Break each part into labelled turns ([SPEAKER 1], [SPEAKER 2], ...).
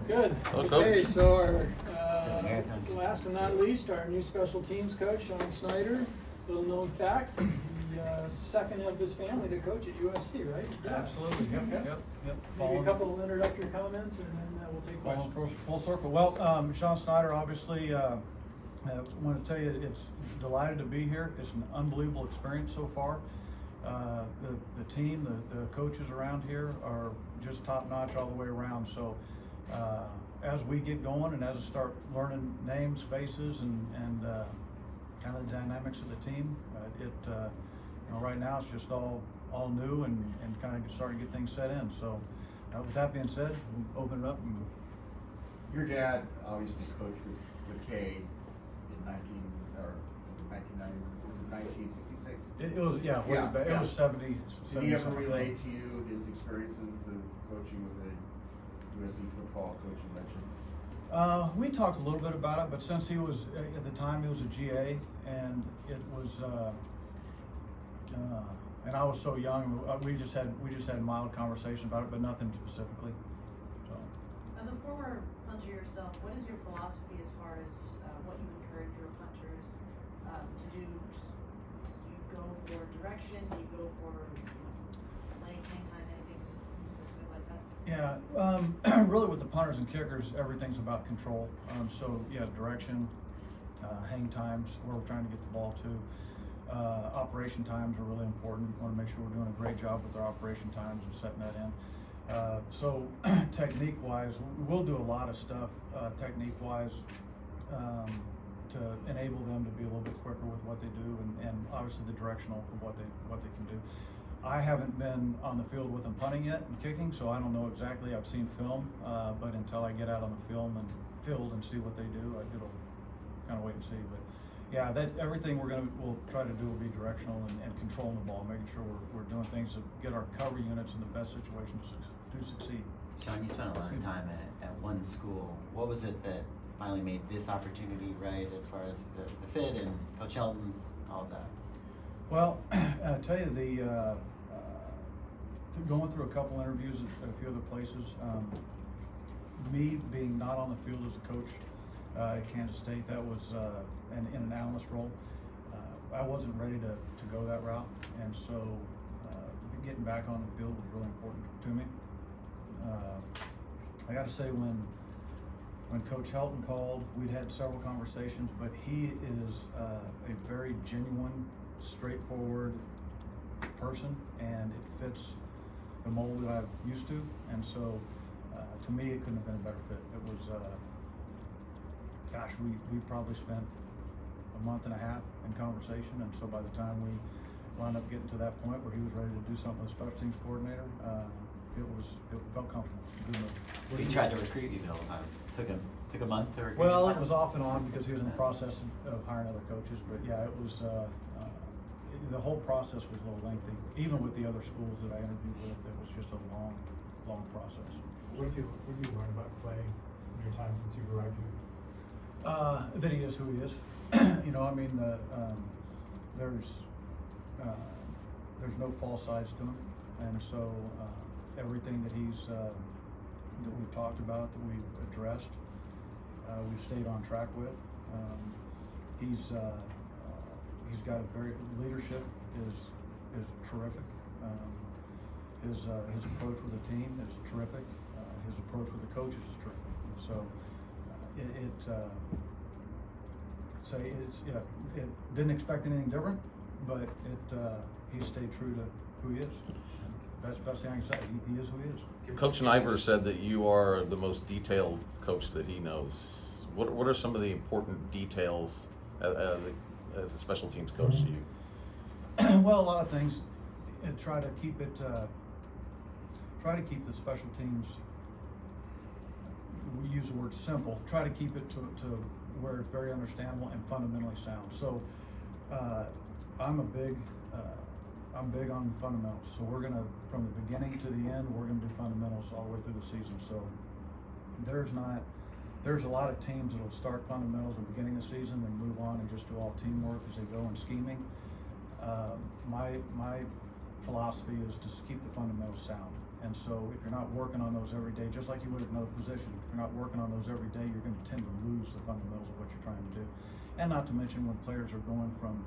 [SPEAKER 1] Good. Okay, so our last and not least, our new special teams coach, Snyder. Little known fact, he's the second of his family to coach at USC, right?
[SPEAKER 2] Yeah. Absolutely. Yep.
[SPEAKER 1] Maybe a couple of introductory comments, and then we'll take questions.
[SPEAKER 2] Full circle. Well, Sean Snyder, obviously, I want to tell you, it's delighted to be here. It's an unbelievable experience so far. The team, the coaches around here are just top notch all the way around. So as we get going and as I start learning names, faces, and kind of the dynamics of the team, right now it's just all new and kind of starting to get things set in. So with that being said, we'll open it up. And
[SPEAKER 3] your dad obviously coached with Kay in 1966.
[SPEAKER 2] It was, it was 70.
[SPEAKER 3] Did he ever relate to you his experiences of coaching with a USC football coaching legend?
[SPEAKER 2] We talked a little bit about it, but since he was at the time he was a GA, and it was, and I was so young, we just had a mild conversation about it, but nothing specifically. So.
[SPEAKER 4] As a former punter yourself, what is your philosophy as far as what you encourage your punters to do? Do you go for direction? Do you go for length, hang time, anything specific like that?
[SPEAKER 2] Yeah, really with the punters and kickers, everything's about control. So yeah, direction, hang times, where we're trying to get the ball to. Operation times are really important. We want to make sure we're doing a great job with our operation times and setting that in. So technique-wise, we'll do a lot of stuff technique-wise to enable them to be a little bit quicker with what they do, and obviously the directional of what they can do. I haven't been on the field with them punting yet and kicking, so I don't know exactly. I've seen film, but until I get out on the field and see what they do, it'll kind of wait and see. But yeah, everything we'll try to do will be directional and controlling the ball, making sure we're doing things to get our cover units in the best situation to succeed.
[SPEAKER 5] Sean, you spent a lot of time at one school. What was it that finally made this opportunity right, as far as the fit and Coach Helton, all of that?
[SPEAKER 2] Well, I tell you, going through a couple interviews at a few other places, me being not on the field as a coach at Kansas State, that was in an analyst role. I wasn't ready to go that route, and so getting back on the field was really important to me. I got to say, when Coach Helton called, we'd had several conversations, but he is a very genuine, straightforward person, and it fits the mold that I'm used to, and so to me it couldn't have been a better fit. It was we probably spent a month and a half in conversation, and so by the time we wound up getting to that point where he was ready to do something with special teams coordinator, it felt comfortable.
[SPEAKER 5] He tried to recruit you though. Took a month to recruit.
[SPEAKER 2] Well, it was off and on because he was in the process of hiring other coaches, but yeah, it was the whole process was a little lengthy. Even with the other schools that I interviewed with, it was just a long process.
[SPEAKER 6] What did you learn about Clay in your time since you've arrived here?
[SPEAKER 2] That he is who he is. There's no false sides to him, and so everything that that we've talked about, that we've addressed, we've stayed on track with. He's got a very leadership is terrific. His approach with the team is terrific. His approach with the coaches is terrific. And so it didn't expect anything different, but he stayed true to who he is. That's the best thing I can say. He is who he is.
[SPEAKER 7] Coach Snyder said that you are the most detailed coach that he knows. What are some of the important details as a special teams coach to you?
[SPEAKER 2] Well, a lot of things. And try to keep the special teams. We use the word simple. Try to keep it to where it's very understandable and fundamentally sound. So I'm big on fundamentals. So we're gonna, from the beginning to the end, we're gonna do fundamentals all the way through the season. So there's a lot of teams that'll start fundamentals at the beginning of the season, then move on and just do all teamwork as they go in scheming. My philosophy is to keep the fundamentals sound, And so if you're not working on those every day, just like you would at another position, if you're not working on those every day, you're gonna tend to lose the fundamentals of what you're trying to do. And not to mention when players are going from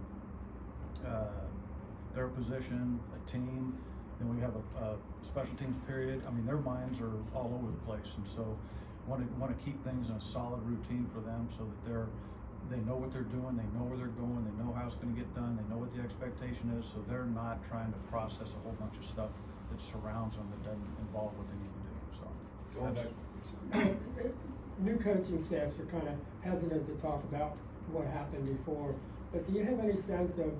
[SPEAKER 2] their position, a team, then we have a special teams period. I mean, their minds are all over the place, and so want to keep things in a solid routine for them so that they know what they're doing, they know where they're going, they know how it's going to get done, they know what the expectation is, so they're not trying to process a whole bunch of stuff that surrounds them that doesn't involve what they need to do. So
[SPEAKER 8] Going back,
[SPEAKER 9] New coaching staffs are kind of hesitant to talk about what happened before, but do you have any sense of,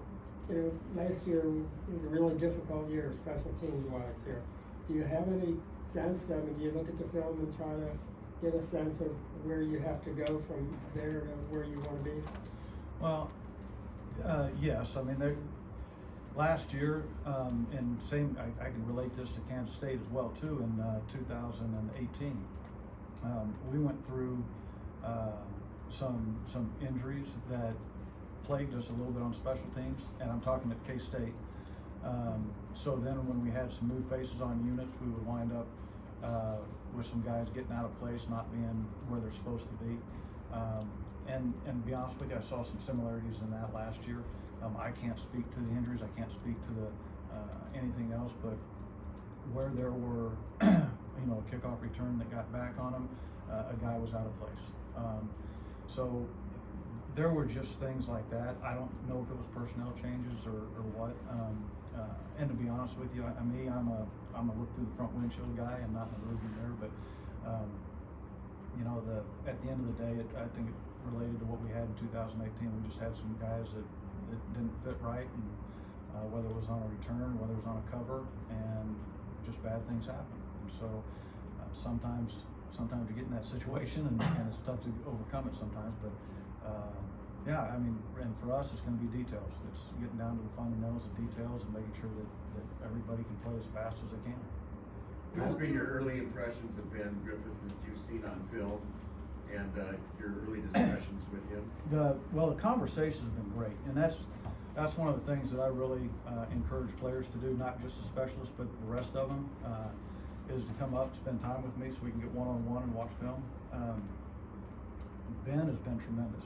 [SPEAKER 9] last year was a really difficult year, special teams wise here. Do you have any sense do you look at the film and try to get a sense of where you have to go from there to where you want to be?
[SPEAKER 2] Well, yes. I mean, last year, and same, I can relate this to Kansas State as well too. In 2018, we went through some injuries that plagued us a little bit on special teams, and I'm talking at K-State. So then when we had some new faces on units, we would wind up with some guys getting out of place, not being where they're supposed to be. And to be honest with you, I saw some similarities in that last year. I can't speak to the injuries, I can't speak to the anything else, but where there were a kickoff return that got back on him, a guy was out of place. So there were just things like that. I don't know if it was personnel changes or what. And to be honest with you, I'm a look through the front windshield guy and not in the rearview mirror. But at the end of the day, I think it related to what we had in 2018. We just had some guys that didn't fit right, and whether it was on a return, whether it was on a cover, and just bad things happen. And so sometimes you get in that situation, and it's tough to overcome it sometimes. But yeah, I mean, and for us, it's going to be details. It's getting down to the fundamentals of details and making sure that everybody can play as fast as they can.
[SPEAKER 3] What's been your early impressions of Ben Griffith that you've seen on film, and your early discussions with him?
[SPEAKER 2] The conversations have been great, and that's one of the things that I really encourage players to do, not just the specialists, but the rest of them, is to come up, spend time with me so we can get one-on-one and watch film. Ben has been tremendous.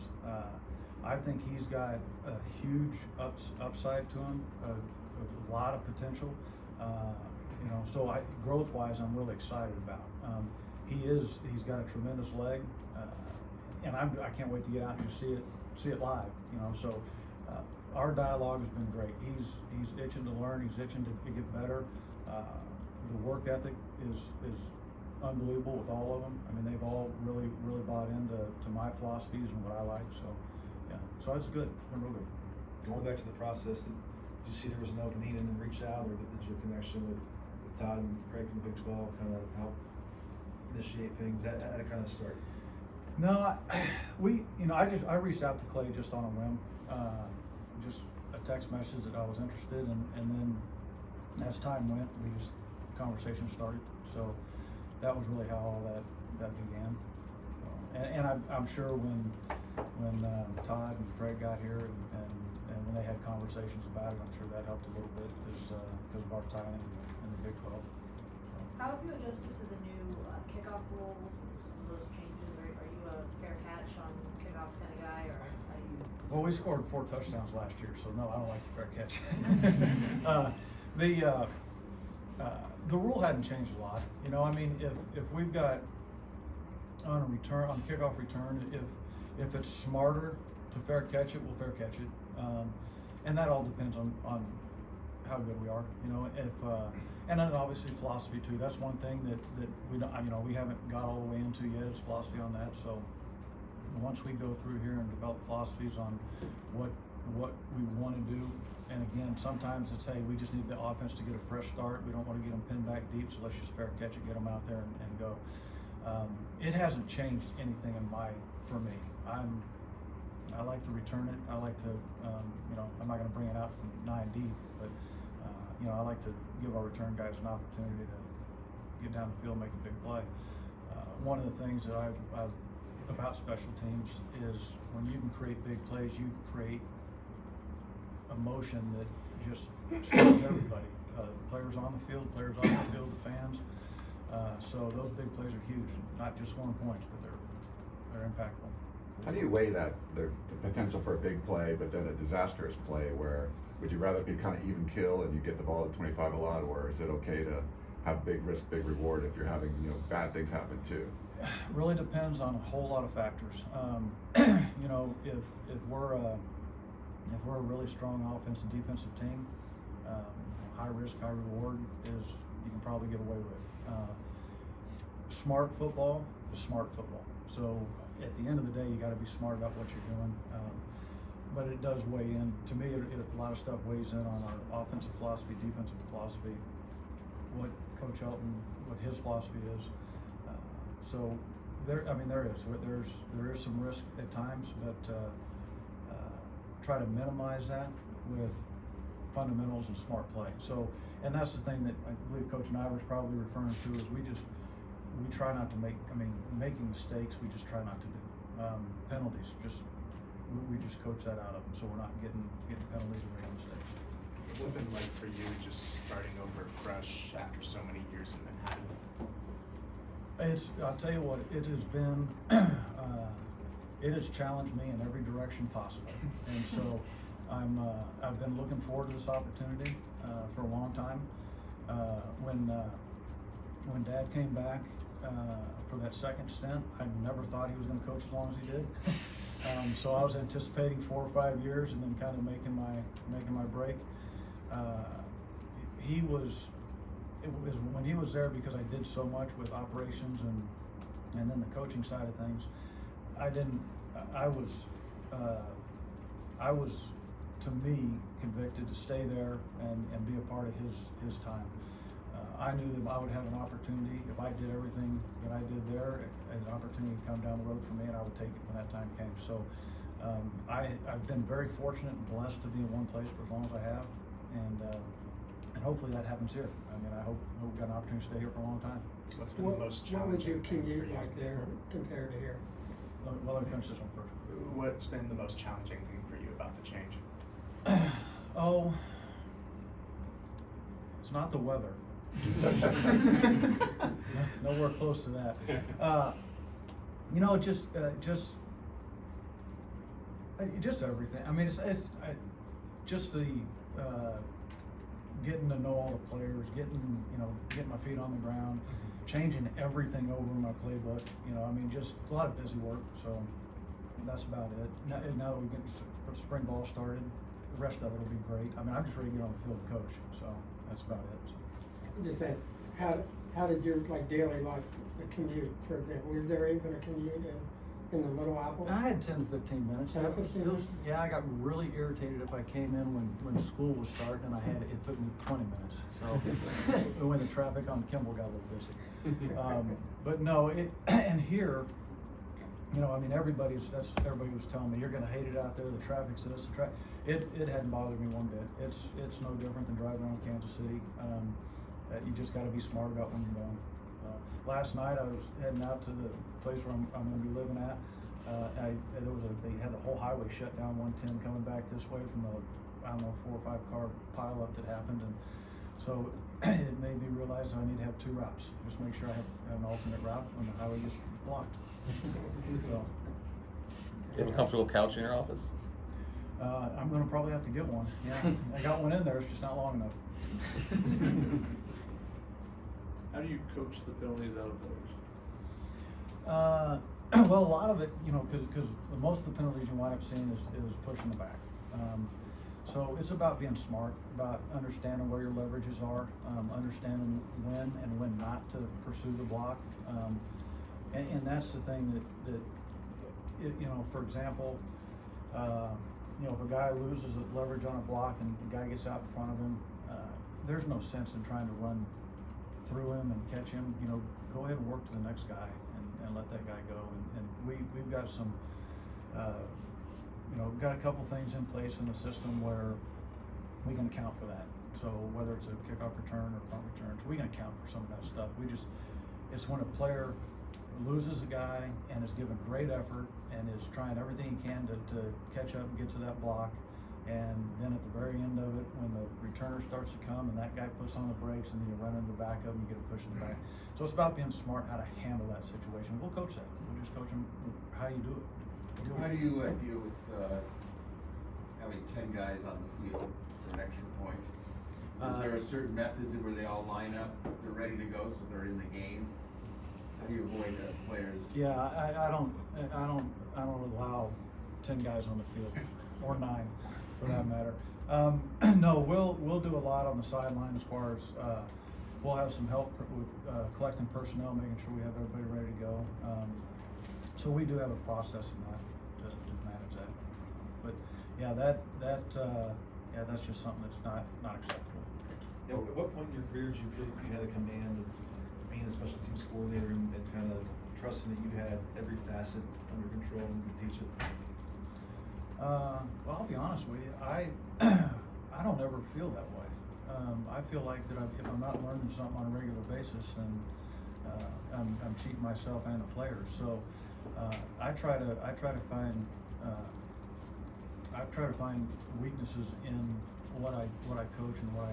[SPEAKER 2] I think he's got a huge upside to him, a lot of potential. So growth-wise, I'm really excited about. He's got a tremendous leg, and I can't wait to get out and just see it live. So our dialogue has been great. He's itching to learn. He's itching to get better. The work ethic is unbelievable with all of them. I mean, they've all really bought into my philosophies and what I like. So yeah, so it's good. It's been real good.
[SPEAKER 8] going back to the process, did you see there was an opening and then reach out, or did your connection with Todd and Craig from the Big 12 kind of help initiate things? That kind of start?
[SPEAKER 2] No, I reached out to Clay just on a whim, just a text message that I was interested in, and then as time went, conversation started. So that was really how all that began. And I'm sure when Todd and Craig got here and when they had conversations about it, I'm sure that helped a little bit because of our time in the Big 12.
[SPEAKER 4] How have you adjusted to the new kickoff rules, some of those changes? Are you a fair catch on kickoffs kind of guy, or are you?
[SPEAKER 2] Well, we scored 4 touchdowns last year, so no, I don't like the fair catch. The rule hadn't changed a lot. I mean, if we've got on kickoff return, if it's smarter to fair catch it, we'll fair catch it. And that all depends on how good we are, and then obviously philosophy too. That's one thing that we don't, we haven't got all the way into yet, is philosophy on that. So once we go through here and develop philosophies on what we want to do, and again, sometimes it's, hey, we just need the offense to get a fresh start. We don't want to get them pinned back deep, so let's just fair catch it, get them out there and go. It hasn't changed anything for me. I like to return it. I like to, I'm not going to bring it out from 9 deep, but I like to give our return guys an opportunity to get down the field, make a big play. One of the things that I've about special teams is when you can create big plays, you create emotion that just stirs everybody. players on the field, players off the field, the fans. So those big plays are huge, not just scoring points, but they're impactful.
[SPEAKER 10] How do you weigh that, the potential for a big play, but then a disastrous play where, would you rather be kind of even kill and you get the ball at 25 a lot, or is it okay to have big risk, big reward if you're having, you know, bad things happen too?
[SPEAKER 2] Really depends on a whole lot of factors. You know, if we're a really strong offensive defensive team, high risk, high reward is you can probably get away with. Smart football is smart football. So at the end of the day, you got to be smart about what you're doing. But it does weigh in. To me, a lot of stuff weighs in on our offensive philosophy, defensive philosophy, what Coach Elton, what his philosophy is. So there is some risk at times, but try to minimize that with fundamentals and smart play. So, and that's the thing that I believe Coach Snyder was probably referring to is we try not to making mistakes, we just try not to do. Penalties, we just coach that out of them, so we're not getting penalties or making mistakes.
[SPEAKER 6] What's it like for you just starting over fresh after so many years in Manhattan?
[SPEAKER 2] I'll tell you what, it has been, it has challenged me in every direction possible. And so I've been looking forward to this opportunity for a long time. When Dad came back for that second stint, I never thought he was going to coach as long as he did. So I was anticipating 4 or 5 years and then kind of making my break. When he was there, because I did so much with operations and then the coaching side of things, I was to me convicted to stay there and be a part of his time. I knew that I would have an opportunity if I did everything that I did there, an opportunity to come down the road for me, and I would take it when that time came. So I've been very fortunate and blessed to be in one place for as long as I have, and hopefully that happens here. I mean, I hope we've got an opportunity to stay here for a long time.
[SPEAKER 6] What's been the most challenging?
[SPEAKER 9] What was your
[SPEAKER 6] thing
[SPEAKER 9] commute
[SPEAKER 6] for you?
[SPEAKER 9] like there compared to here?
[SPEAKER 2] Well, let me finish this one first.
[SPEAKER 6] What's been the most challenging thing for you about the change?
[SPEAKER 2] Oh, it's not the weather. Nowhere close to that. You know, just everything. I mean, it's just the getting to know all the players, getting my feet on the ground, changing everything over in my playbook. You know, I mean, just a lot of busy work. So that's about it. Now that we get spring ball started, the rest of it will be great. I mean, I'm just ready to get on the field and coach. So that's about it.
[SPEAKER 9] I'm just saying, how does your daily life, the commute, for example, is there even a commute in the Little Apple?
[SPEAKER 2] I had 10 to 15 minutes.
[SPEAKER 9] 10 to 15 minutes?
[SPEAKER 2] Yeah, I got really irritated if I came in when school was starting and it took me 20 minutes. So when the traffic on Kimball got a little busy. But no, and here, you know, I mean, everybody was telling me, you're going to hate it out there. The traffic's this, it hadn't bothered me one bit. It's no different than driving around Kansas City. You just got to be smart about when you're going. Last night I was heading out to the place where I'm going to be living at. They had the whole highway shut down, 110 coming back this way from a 4 or 5 car pileup that happened, and so it made me realize I need to have 2 routes. Just make sure I have an alternate route when the highway gets blocked. So,
[SPEAKER 7] Do you have a comfortable couch in your office?
[SPEAKER 2] I'm going to probably have to get one. Yeah, I got one in there. It's just not long enough.
[SPEAKER 11] How do you coach the penalties out of those?
[SPEAKER 2] Well, a lot of it, you know, because most of the penalties you wind up seeing is pushing the back. So it's about being smart, about understanding where your leverages are, understanding when and when not to pursue the block. And that's the thing that you know, for example, you know, if a guy loses leverage on a block and the guy gets out in front of him, there's no sense in trying to run through him and catch him. You know, go ahead and work to the next guy and let that guy go. And we've got some, you know, we've got a couple things in place in the system where we can account for that. So whether it's a kickoff return or punt return, we can account for some of that stuff. It's when a player loses a guy and is given great effort and is trying everything he can to catch up and get to that block, And then at the very end of it, when the returner starts to come and that guy puts on the brakes and then you run into the back of him, you get a push in the back. So it's about being smart how to handle that situation. We'll coach that. We'll just coach them how you do it.
[SPEAKER 3] How do you deal with having 10 guys on the field for an extra point? Is there a certain method where they all line up, they're ready to go, so they're in the game? How do you avoid players?
[SPEAKER 2] Yeah, I don't allow 10 guys on the field, or 9 for that matter. No, we'll do a lot on the sideline as far as we'll have some help with collecting personnel, making sure we have everybody ready to go. So we do have a process in that to manage that. But yeah, that's just something that's not acceptable.
[SPEAKER 8] Yeah, at what point in your career did you feel like you had a command of being a special teams coordinator and kind of trusting that you had every facet under control and could teach it?
[SPEAKER 2] Well, I'll be honest with you. I don't ever feel that way. I feel like that if I'm not learning something on a regular basis, then I'm cheating myself and the players. So I try to find weaknesses in what I coach and what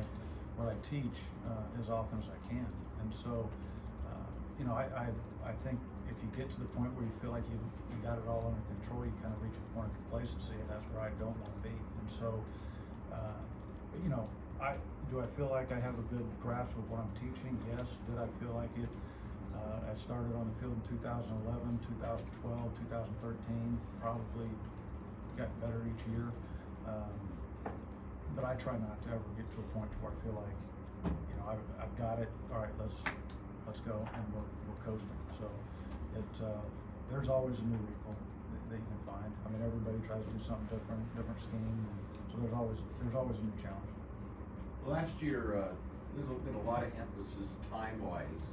[SPEAKER 2] I teach as often as I can. And so I think if you get to the point where you feel like you got it all under control, you kind of reach a point of complacency, and that's where I don't want to be. And so, do I feel like I have a good grasp of what I'm teaching? Yes. Did I feel like it? I started on the field in 2011, 2012, 2013. Probably got better each year, but I try not to ever get to a point where I feel like, I've got it. All right, let's go, and we're coasting. So there's always a new wrinkle that you can find. I mean, everybody tries to do something different scheme, so there's always a new challenge.
[SPEAKER 3] Last year, there's been a lot of emphasis time-wise,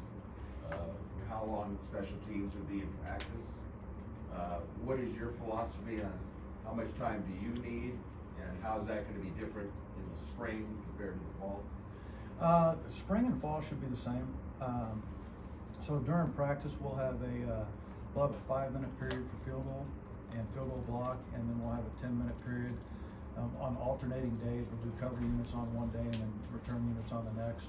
[SPEAKER 3] how long special teams would be in practice. What is your philosophy on how much time do you need, and how is that going to be different in the spring compared to the fall?
[SPEAKER 2] Spring and fall should be the same. So during practice, we'll have a 5-minute period for field goal and field goal block, and then we'll have a 10-minute period. On alternating days, we'll do cover units on one day and then return units on the next.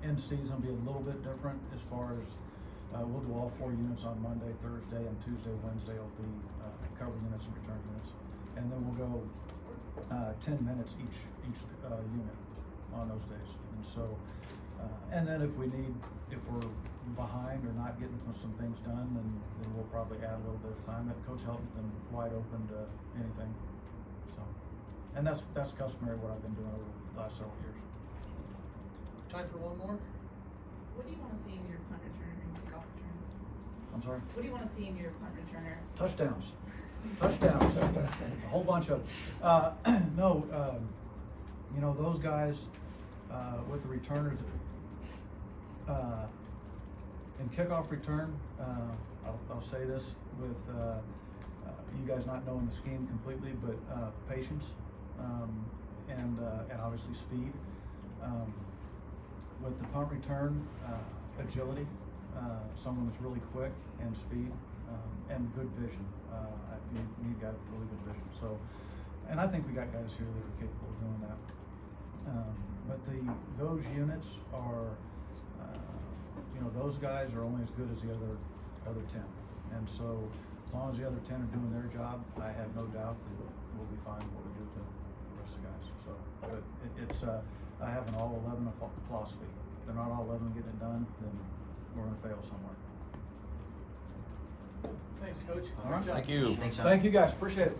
[SPEAKER 2] In season will be a little bit different as far as we'll do all 4 units on Monday, Thursday, and Tuesday, Wednesday will be cover units and return units. And then we'll go 10 minutes each unit on those days. And so, and then if we're behind or not getting some things done, then we'll probably add a little bit of time. Coach Helton's been wide open to anything. So, and that's customary what I've been doing over the last several years.
[SPEAKER 1] Time for one more?
[SPEAKER 4] What do you wanna see in your punt returner and kickoff returns?
[SPEAKER 2] I'm sorry?
[SPEAKER 4] What do you wanna see in your punt returner?
[SPEAKER 2] Touchdowns. A whole bunch of them. No, those guys with the returners in kickoff return, I'll say this with you guys not knowing the scheme completely, but patience and obviously speed. With the punt return, agility, someone that's really quick, and speed, and good vision. You need guys with really good vision. So, and I think we got guys here that are capable of doing that. But those units are, those guys are only as good as the other 10. And so, as long as the other 10 are doing their job, I have no doubt that we'll be fine what we do with the rest of the guys. So, but I have an all 11 philosophy. If they're not all 11 getting it done, then we're going to fail somewhere.
[SPEAKER 1] Thanks, Coach.
[SPEAKER 2] All right.
[SPEAKER 7] Thank you.
[SPEAKER 5] Thanks, Sean.
[SPEAKER 2] Thank you guys. Appreciate it.